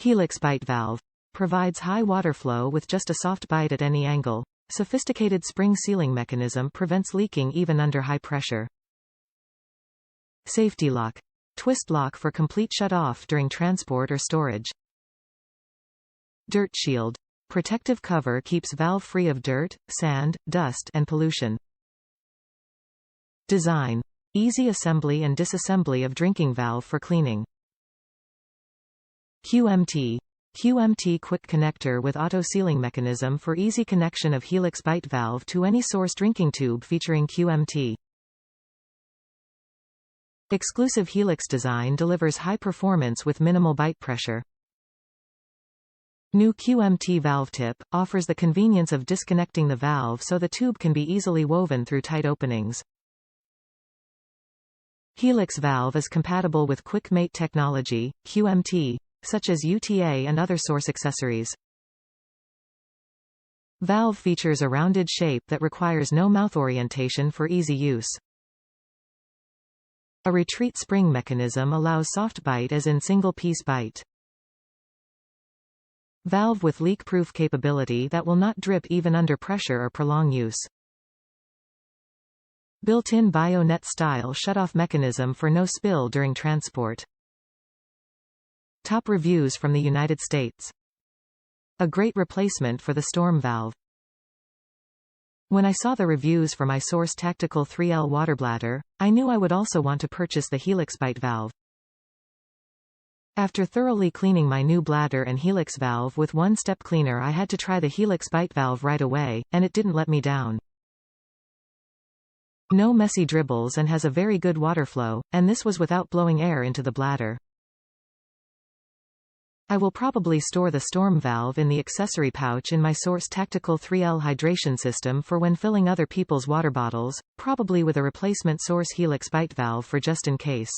Helix Bite Valve provides high water flow with just a soft bite at any angle. Sophisticated spring sealing mechanism prevents leaking even under high pressure. Safety lock. Twist lock for complete shut-off during transport or storage. Dirt shield. Protective cover keeps valve free of dirt, sand, dust, and pollution. Design. Easy assembly and disassembly of drinking valve for cleaning. QMT. QMT quick connector with auto sealing mechanism for easy connection of Helix Bite Valve to any source drinking tube featuring QMT. Exclusive Helix design delivers high performance with minimal bite pressure. New QMT valve tip offers the convenience of disconnecting the valve so the tube can be easily woven through tight openings. Helix valve is compatible with quick mate technology, QMT, such as UTA and other source accessories. Valve features a rounded shape that requires no mouth orientation for easy use. A retreat spring mechanism allows soft bite as in single-piece bite. Valve with leak-proof capability that will not drip even under pressure or prolong use. Built-in Bionet-style shut-off mechanism for no spill during transport. Top reviews from the United States. A great replacement for the storm valve. When I saw the reviews for my Source Tactical 3L water bladder, I knew I would also want to purchase the Helix Bite valve. After thoroughly cleaning my new bladder and Helix valve with one-step cleaner, I had to try the Helix Bite valve right away, and it didn't let me down. No messy dribbles and has a very good water flow, and this was without blowing air into the bladder. I will probably store the storm valve in the accessory pouch in my Source Tactical 3L hydration system for when filling other people's water bottles, probably with a replacement Source Helix Bite valve for just in case.